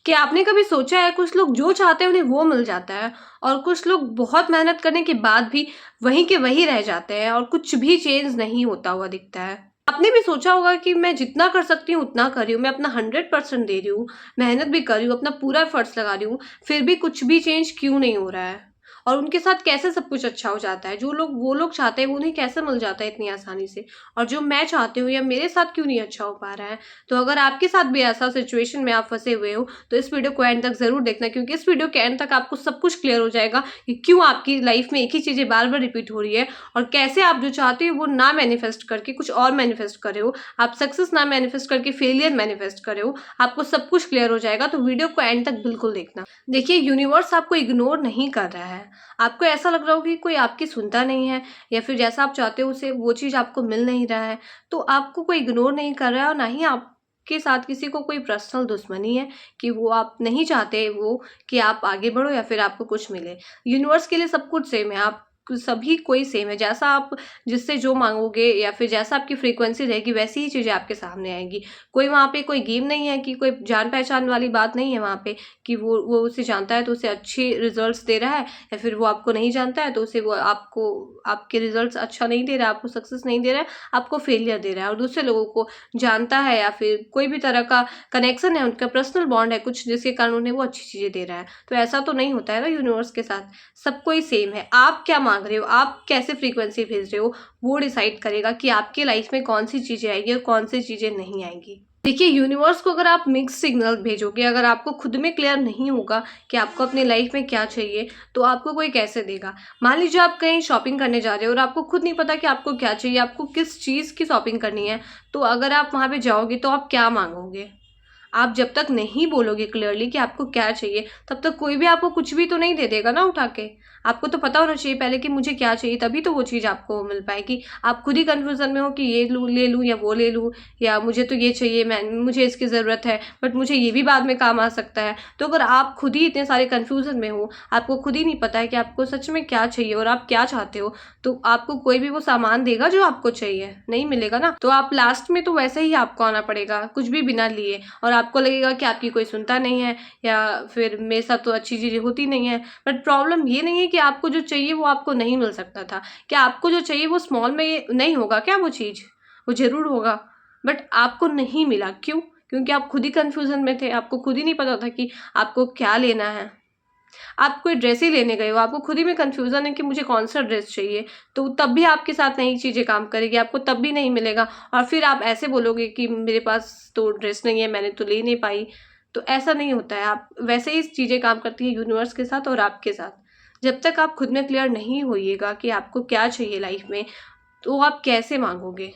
कि आपने कभी सोचा है कुछ लोग जो चाहते हैं उन्हें वो मिल जाता है और कुछ लोग बहुत मेहनत करने के बाद भी वहीं के वहीं रह जाते हैं और कुछ भी चेंज नहीं होता हुआ दिखता है। आपने भी सोचा होगा कि मैं जितना कर सकती हूँ उतना कर रही हूँ, मैं अपना 100% दे रही हूँ, मेहनत भी कर रही हूँ, अपना पूरा एफर्ट्स लगा रही हूँ, फिर भी कुछ भी चेंज क्यों नहीं हो रहा है और उनके साथ कैसे सब कुछ अच्छा हो जाता है। जो लोग वो लोग चाहते हैं वो उन्हें कैसे मिल जाता है इतनी आसानी से, और जो मैं चाहती हूँ या मेरे साथ क्यों नहीं अच्छा हो पा रहा है। तो अगर आपके साथ भी ऐसा सिचुएशन में आप फंसे हुए हो तो इस वीडियो को एंड तक जरूर देखना, क्योंकि इस वीडियो के एंड तक आपको सब कुछ क्लियर हो जाएगा कि क्यों आपकी लाइफ में एक ही चीजें बार बार रिपीट हो रही है और कैसे आप जो चाहते हो वो ना मैनिफेस्ट करके कुछ और मैनिफेस्ट कर रहे हो, आप सक्सेस ना मैनिफेस्ट करके फेलियर मैनिफेस्ट कर रहे हो। आपको सब कुछ क्लियर हो जाएगा, तो वीडियो को एंड तक बिल्कुल देखना। देखिए, यूनिवर्स आपको इग्नोर नहीं कर रहा है। आपको ऐसा लग रहा हो कि कोई आपकी सुनता नहीं है या फिर जैसा आप चाहते हो उसे वो चीज आपको मिल नहीं रहा है, तो आपको कोई इग्नोर नहीं कर रहा है और ना ही आप के साथ किसी को कोई पर्सनल दुश्मनी है कि वो आप नहीं चाहते वो कि आप आगे बढ़ो या फिर आपको कुछ मिले। यूनिवर्स के लिए सब कुछ सेम है, आप सभी कोई सेम है। जैसा आप जिससे जो मांगोगे या फिर जैसा आपकी फ्रीक्वेंसी रहेगी वैसी ही चीजें आपके सामने आएंगी। कोई वहाँ पे कोई गेम नहीं है कि कोई जान पहचान वाली बात नहीं है वहाँ पे कि वो उसे जानता है तो उसे अच्छे रिजल्ट्स दे रहा है, या फिर वो आपको नहीं जानता है तो उसे वो आपको आपके रिजल्ट्स अच्छा नहीं दे रहा है, आपको सक्सेस नहीं दे रहा है, आपको फेलियर दे रहा है। और दूसरे लोगों को जानता है या फिर कोई भी तरह का कनेक्शन है, उनका पर्सनल बॉन्ड है कुछ जिसके कारण उन्हें वो अच्छी चीजें दे रहा है। तो ऐसा तो नहीं होता है ना यूनिवर्स के साथ, सबको ही सेम है। आप क्या मांग रहे हो, आप कैसे फ्रीक्वेंसी भेज रहे हो, वो डिसाइड करेगा कि आपकी लाइफ में कौन सी चीजें आएगी और कौन सी चीजें नहीं आएंगी। देखिए, यूनिवर्स को अगर आप मिक्स सिग्नल भेजोगे, अगर आपको खुद में क्लियर नहीं होगा कि आपको अपनी लाइफ में क्या चाहिए, तो आपको कोई कैसे देगा। मान लीजिए आप कहीं शॉपिंग करने जा रहे हो और आपको खुद नहीं पता कि आपको क्या चाहिए, आपको किस चीज़ की शॉपिंग करनी है, तो अगर आप वहाँ पे जाओगे तो आप क्या मांगोगे। आप जब तक नहीं बोलोगे क्लियरली कि आपको क्या चाहिए, तब तक कोई भी आपको कुछ भी तो नहीं दे देगा ना उठा के। आपको तो पता होना चाहिए पहले कि मुझे क्या चाहिए, तभी तो वो चीज़ आपको मिल पाएगी। आप खुद ही कन्फ्यूज़न में हो कि ये लूँ ले लूँ या वो ले लूँ, या मुझे तो ये चाहिए, मैं मुझे इसकी ज़रूरत है बट मुझे ये भी बाद में काम आ सकता है। तो अगर आप खुद ही इतने सारे कन्फ्यूज़न में हो, आपको खुद ही नहीं पता है कि आपको सच में क्या चाहिए और आप क्या चाहते हो, तो आपको कोई भी वो सामान देगा जो आपको चाहिए? नहीं मिलेगा ना। तो आप लास्ट में तो वैसे ही आपको आना पड़ेगा कुछ भी बिना लिए, और आपको लगेगा कि आपकी कोई सुनता नहीं है या फिर मेरे साथ तो अच्छी चीज़ें होती नहीं है। बट प्रॉब्लम ये नहीं है कि आपको जो चाहिए वो आपको नहीं मिल सकता था। क्या आपको जो चाहिए वो स्मॉल में नहीं होगा क्या वो चीज़? वो ज़रूर होगा, बट आपको नहीं मिला। क्यों? क्योंकि आप खुद ही कन्फ्यूज़न में थे, आपको खुद ही नहीं पता था कि आपको क्या लेना है। आप कोई ड्रेस ही लेने गए हो, आपको खुद ही में कन्फ्यूज़न है कि मुझे कौन-सा ड्रेस चाहिए, तो तब भी आपके साथ नई चीज़ें काम करेगी, आपको तब भी नहीं मिलेगा और फिर आप ऐसे बोलोगे कि मेरे पास तो ड्रेस नहीं है, मैंने तो ले नहीं पाई। तो ऐसा नहीं होता है, आप वैसे ही चीज़ें काम करती हैं यूनिवर्स के साथ और आपके साथ। जब तक आप खुद में क्लियर नहीं होइएगा कि आपको क्या चाहिए लाइफ़ में, तो आप कैसे माँगोगे?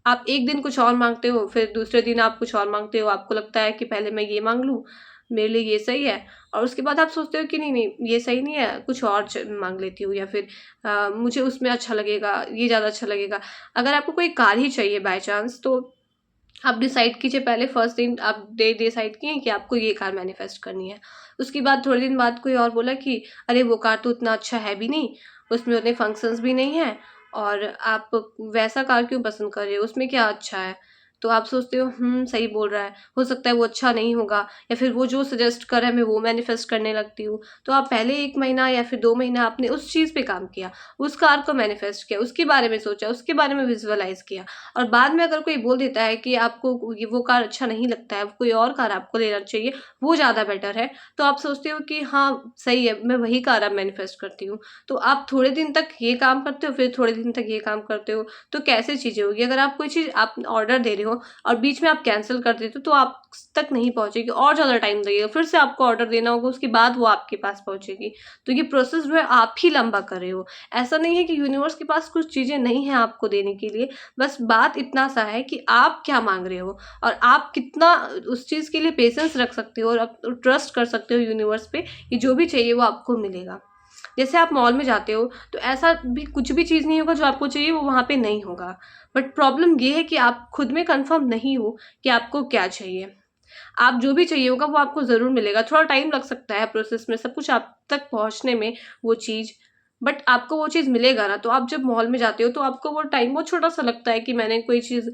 आप एक दिन कुछ और माँगते हो, फिर दूसरे दिन आप कुछ और माँगते हो, आपको लगता है कि पहले मैं ये माँग लूँ, मेरे लिए ये सही है, और उसके बाद आप सोचते हो कि नहीं ये सही नहीं है, कुछ और माँग लेती हूँ, या फिर मुझे उसमें अच्छा लगेगा, ये ज़्यादा अच्छा लगेगा। अगर आपको कोई कार ही चाहिए बाय चांस, तो आप डिसाइड कीजिए पहले, फर्स्ट दिन आप डिसाइड किए कि आपको ये कार मैनिफेस्ट करनी है। उसके बाद थोड़े दिन बाद कोई और बोला कि अरे वो कार तो उतना अच्छा है भी नहीं, उसमें उतने फंक्शंस भी नहीं हैं, और आप वैसा कार क्यों पसंद कर रहे हो, उसमें क्या अच्छा है? तो आप सोचते हो सही बोल रहा है, हो सकता है वो अच्छा नहीं होगा, या फिर वो जो सजेस्ट कर रहा है मैं वो मैनिफेस्ट करने लगती हूँ। तो आप पहले 1 महीना या फिर 2 महीना आपने उस चीज़ पे काम किया, उस कार को मैनिफेस्ट किया, उसके बारे में सोचा, उसके बारे में विजुअलाइज़ किया, और बाद में अगर कोई बोल देता है कि आपको ये वो कार अच्छा नहीं लगता है, कोई और कार आपको लेना चाहिए, वो ज़्यादा बेटर है, तो आप सोचते हो कि हाँ, सही है, मैं वही कार अब मैनिफेस्ट करती हूँ। तो आप थोड़े दिन तक ये काम करते हो, फिर थोड़े दिन तक ये काम करते हो, तो कैसे चीज़ें होगी? अगर आप कोई चीज़ आप ऑर्डर दे रहे हो और बीच में आप कैंसल कर देते हो, तो आप तक नहीं पहुँचेगी, और ज़्यादा टाइम लगेगा, फिर से आपको ऑर्डर देना होगा, उसके बाद वो आपके पास पहुँचेगी। तो ये प्रोसेस जो है आप ही लंबा कर रहे हो। ऐसा नहीं है कि यूनिवर्स के पास कुछ चीज़ें नहीं हैं आपको देने के लिए, बस बात इतना सा है कि आप क्या माँग रहे हो और आप कितना उस चीज़ के लिए पेशेंस रख सकते हो और आप ट्रस्ट कर सकते हो यूनिवर्स पे कि जो भी चाहिए वो आपको मिलेगा। जैसे आप मॉल में जाते हो तो ऐसा भी कुछ भी चीज़ नहीं होगा जो आपको चाहिए वो वहाँ पे नहीं होगा। बट प्रॉब्लम ये है कि आप खुद में कन्फर्म नहीं हो कि आपको क्या चाहिए। आप जो भी चाहिए होगा वो आपको ज़रूर मिलेगा। थोड़ा टाइम लग सकता है प्रोसेस में, सब कुछ आप तक पहुँचने में वो चीज़, बट आपको वो चीज़ मिलेगा ना। तो आप जब मॉल में जाते हो तो आपको वो टाइम बहुत छोटा-सा लगता है कि मैंने कोई चीज़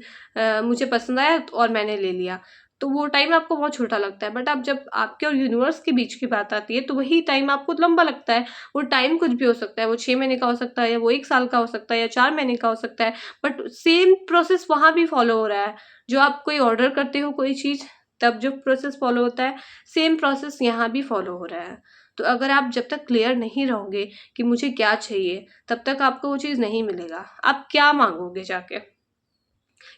मुझे पसंद आया और मैंने ले लिया। तो वो टाइम आपको बहुत छोटा लगता है, बट अब जब आपके और यूनिवर्स के बीच की बात आती है तो वही टाइम आपको लंबा लगता है। वो टाइम कुछ भी हो सकता है, वो 6 महीने का हो सकता है, या वो 1 साल का हो सकता है, या 4 महीने का हो सकता है, बट सेम प्रोसेस वहाँ भी फॉलो हो रहा है। जो आप कोई ऑर्डर करते हो कोई चीज़, तब जो प्रोसेस फॉलो होता है, सेम प्रोसेस यहाँ भी फॉलो हो रहा है। तो अगर आप जब तक क्लियर नहीं रहोगे कि मुझे क्या चाहिए, तब तक आपको वो चीज़ नहीं मिलेगा। आप क्या माँगोगे जाके?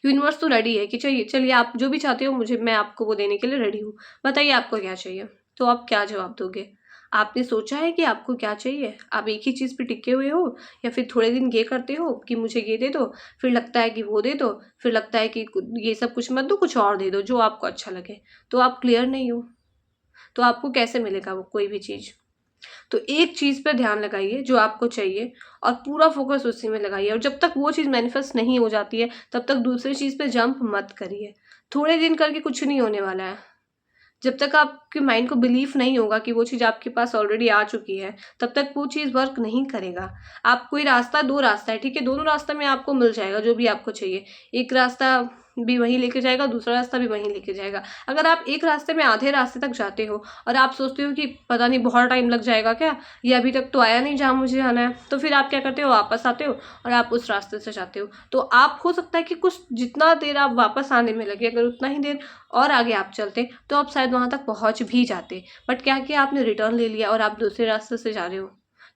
यूनिवर्स तो रेडी है कि चाहिए, चलिए आप जो भी चाहते हो मुझे, मैं आपको वो देने के लिए रेडी हूँ। बताइए आपको क्या चाहिए? तो आप क्या जवाब दोगे? आपने सोचा है कि आपको क्या चाहिए? आप एक ही चीज़ पे टिके हुए हो, या फिर थोड़े दिन ये करते हो कि मुझे ये दे दो, फिर लगता है कि वो दे दो, फिर लगता है कि ये सब कुछ मत दो, कुछ और दे दो जो आपको अच्छा लगे। तो आप क्लियर नहीं हो, तो आपको कैसे मिलेगा वो कोई भी चीज़? तो एक चीज़ पे ध्यान लगाइए जो आपको चाहिए, और पूरा फोकस उसी में लगाइए, और जब तक वो चीज़ मैनिफेस्ट नहीं हो जाती है तब तक दूसरी चीज़ पे जंप मत करिए। थोड़े दिन करके कुछ नहीं होने वाला है। जब तक आपके माइंड को बिलीफ नहीं होगा कि वो चीज़ आपके पास ऑलरेडी आ चुकी है, तब तक वो चीज़ वर्क नहीं करेगा। आप कोई रास्ता, 2 रास्ता है, ठीक है? दोनों रास्ता में आपको मिल जाएगा जो भी आपको चाहिए। एक रास्ता भी वहीं लेके जाएगा, दूसरा रास्ता भी वहीं लेके जाएगा। अगर आप एक रास्ते में आधे रास्ते तक जाते हो और आप सोचते हो कि पता नहीं बहुत टाइम लग जाएगा क्या? ये अभी तक तो आया नहीं जहाँ मुझे जाना है। तो फिर आप क्या करते हो? वापस आते हो और आप उस रास्ते से जाते हो। तो आप, हो सकता है कि कुछ जितना देर आप वापस आने में लगे, अगर उतना ही देर और आगे आप चलते तो आप शायद वहाँ तक पहुँच भी जाते। बट क्या किया आपने? रिटर्न ले लिया और आप दूसरे रास्ते से जा रहे हो।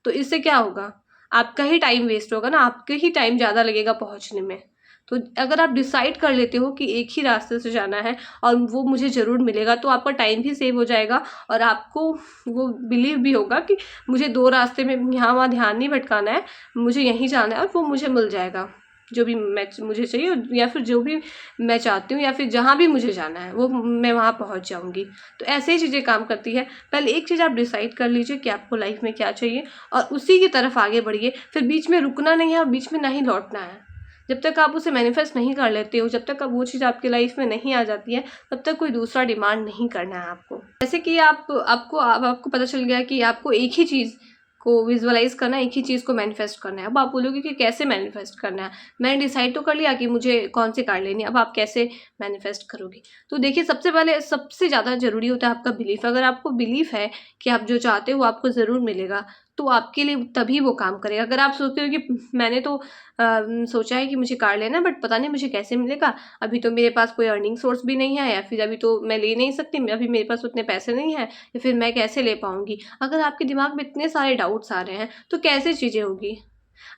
तो इससे क्या होगा? आपका ही टाइम वेस्ट होगा ना, आपके ही टाइम ज़्यादा लगेगा पहुँचने में। तो अगर आप डिसाइड कर लेते हो कि एक ही रास्ते से जाना है और वो मुझे ज़रूर मिलेगा, तो आपका टाइम भी सेव हो जाएगा, और आपको वो बिलीव भी होगा कि मुझे 2 रास्ते में यहाँ वहाँ ध्यान नहीं भटकाना है, मुझे यहीं जाना है और वो मुझे मिल जाएगा। जो भी मुझे चाहिए, या फिर जो भी मैं चाहती हूँ, या फिर जहाँ भी मुझे जाना है वो मैं वहाँ पहुँच जाऊँगी। तो ऐसे ही चीज़ें काम करती है। पहले एक चीज़ आप डिसाइड कर लीजिए कि आपको लाइफ में क्या चाहिए, और उसी की तरफ आगे बढ़िए। फिर बीच में रुकना नहीं है और बीच में ना ही लौटना है। जब तक आप उसे मैनिफेस्ट नहीं कर लेते हो, जब तक अब वो चीज़ आपकी लाइफ में नहीं आ जाती है, तब तक कोई दूसरा डिमांड नहीं करना है आपको। जैसे कि आपको पता चल गया कि आपको एक ही चीज़ को विजुअलाइज करना है, एक ही चीज़ को मैनिफेस्ट करना है। अब आप बोलोगे कि कैसे मैनिफेस्ट करना है? मैंने डिसाइड तो कर लिया कि मुझे कौन सी कार लेनी है, अब आप कैसे मैनिफेस्ट करोगे? तो देखिए, सबसे पहले सबसे ज़्यादा ज़रूरी होता है आपका बिलीफ। अगर आपको बिलीफ है कि आप जो चाहते हो आपको ज़रूर मिलेगा, तो आपके लिए तभी वो काम करेगा। अगर आप सोचते हो कि मैंने तो सोचा है कि मुझे कार लेना है, बट पता नहीं मुझे कैसे मिलेगा, अभी तो मेरे पास कोई अर्निंग सोर्स भी नहीं है, या फिर अभी तो मैं ले नहीं सकती, अभी मेरे पास उतने पैसे नहीं हैं, या फिर मैं कैसे ले पाऊँगी? अगर आपके दिमाग में इतने सारे डाउट्स आ रहे हैं, तो कैसे चीज़ें होगी?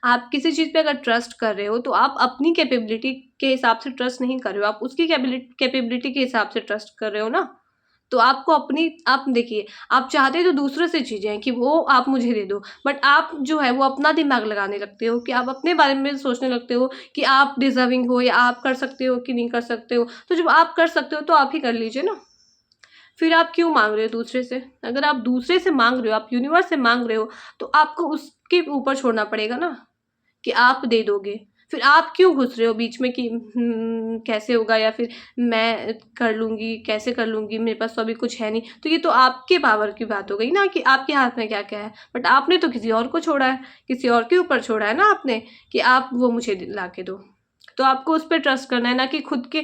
आप किसी चीज़ पे अगर ट्रस्ट कर रहे हो, तो आप अपनी कैपेबिलिटी के हिसाब से ट्रस्ट नहीं कर रहे हो, आप उसकी कैपेबिलिटी के हिसाब से ट्रस्ट कर रहे हो ना। तो आपको अपनी, आप देखिए, आप चाहते तो दूसरे से चीज़ें हैं कि वो आप मुझे दे दो, बट आप जो है वो अपना दिमाग लगाने लगते हो, कि आप अपने बारे में सोचने लगते हो कि आप डिज़र्विंग हो, या आप कर सकते हो कि नहीं कर सकते हो। तो जब आप कर सकते हो तो आप ही कर लीजिए ना। फिर आप क्यों माँग रहे हो दूसरे से? अगर आप दूसरे से माँग रहे हो, आप यूनिवर्स से माँग रहे हो, तो आपको उसके ऊपर छोड़ना पड़ेगा ना, कि आप दे दोगे। फिर आप क्यों घुस रहे हो बीच में कि कैसे होगा, या फिर मैं कर लूँगी, कैसे कर लूँगी, मेरे पास तो अभी कुछ है नहीं। तो ये तो आपके पावर की बात हो गई ना, कि आपके हाथ में क्या-क्या है। बट आपने तो किसी और को छोड़ा है, किसी और के ऊपर छोड़ा है ना आपने, कि आप वो मुझे ला के दो। तो आपको उस पे ट्रस्ट करना है, ना कि खुद के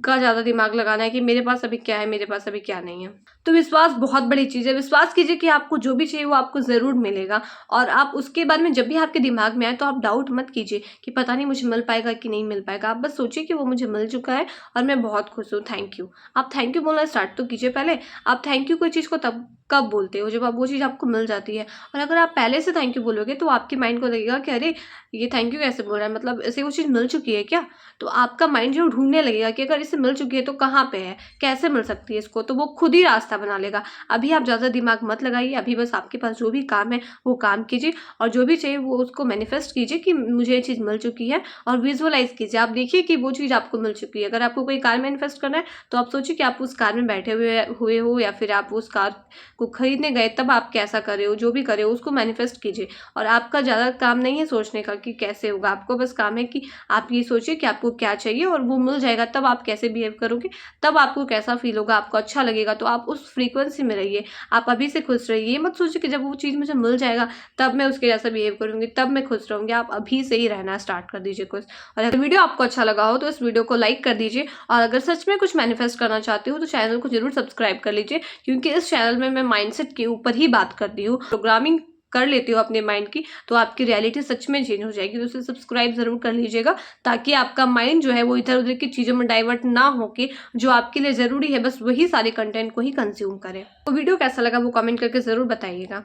का ज़्यादा दिमाग लगाना है कि मेरे पास अभी क्या है, मेरे पास अभी क्या नहीं है। तो विश्वास बहुत बड़ी चीज़ है। विश्वास कीजिए कि आपको जो भी चाहिए वो आपको ज़रूर मिलेगा, और आप उसके बारे में जब भी आपके दिमाग में आए तो आप डाउट मत कीजिए कि पता नहीं मुझे मिल पाएगा कि नहीं मिल पाएगा। आप बस सोचिए कि वो मुझे मिल चुका है और मैं बहुत खुश हूँ, थैंक यू। आप थैंक यू बोलना स्टार्ट तो कीजिए पहले। आप थैंक यू कोई चीज़ को तब कब बोलते हो? जब आप वो चीज़ आपको मिल जाती है। और अगर आप पहले से थैंक यू बोलोगे तो आपके माइंड को लगेगा कि अरे! ये थैंक यू कैसे बोल रहा है, मतलब इसे वो चीज़ मिल चुकी है क्या? तो आपका माइंड जो ढूँढने लगेगा कि अगर इसे मिल चुकी है तो कहाँ पे है? कैसे मिल सकती है इसको? तो वो खुद ही रास्ता बना लेगा। अभी आप ज़्यादा दिमाग मत लगाइए, अभी बस आपके पास जो भी काम है वो काम कीजिए, और जो भी चाहिए वो उसको मैनिफेस्ट कीजिए कि मुझे ये चीज़ मिल चुकी है, और विजुअलाइज़ कीजिए। आप देखिए कि वो चीज़ आपको मिल चुकी है। अगर आपको कोई कार मैनिफेस्ट करना है तो आप सोचिए कि आप उस कार में बैठे हुए हो, या फिर आप उस कार को खरीदने गए, तब आप कैसा कर रहे हो, जो भी कर रहे हो उसको मैनिफेस्ट कीजिए। और आपका ज़्यादा काम नहीं है सोचने का कि कैसे होगा, आपको बस काम है कि आप ये सोचिए कि आपको क्या चाहिए और वो मिल जाएगा, तब आप कैसे बिहेव करोगे, तब आपको कैसा फील होगा, आपको अच्छा लगेगा। तो आप उस फ्रीक्वेंसी में रहिए, आप अभी से खुश रहिए। मत सोचिए कि जब वो चीज़ मुझे मिल जाएगा तब मैं उसके जैसा बिहेव करूँगी, तब मैं खुश रहूँगी। आप अभी से ही रहना स्टार्ट कर दीजिए खुश। और अगर वीडियो आपको अच्छा लगा हो तो इस वीडियो को लाइक कर दीजिए, और अगर सच में कुछ मैनिफेस्ट करना चाहते हो तो चैनल को जरूर सब्सक्राइब कर लीजिए, क्योंकि इस चैनल में मैं माइंडसेट के ऊपर ही बात करती हूँ। प्रोग्रामिंग कर लेती हो अपने माइंड की, तो आपकी रियलिटी सच में चेंज हो जाएगी। तो उसे सब्सक्राइब जरूर कर लीजिएगा, ताकि आपका माइंड जो है वो इधर उधर की चीज़ों में डाइवर्ट ना होके जो आपके लिए ज़रूरी है बस वही सारे कंटेंट को ही कंज्यूम करे। तो वीडियो कैसा लगा वो कमेंट करके ज़रूर बताइएगा।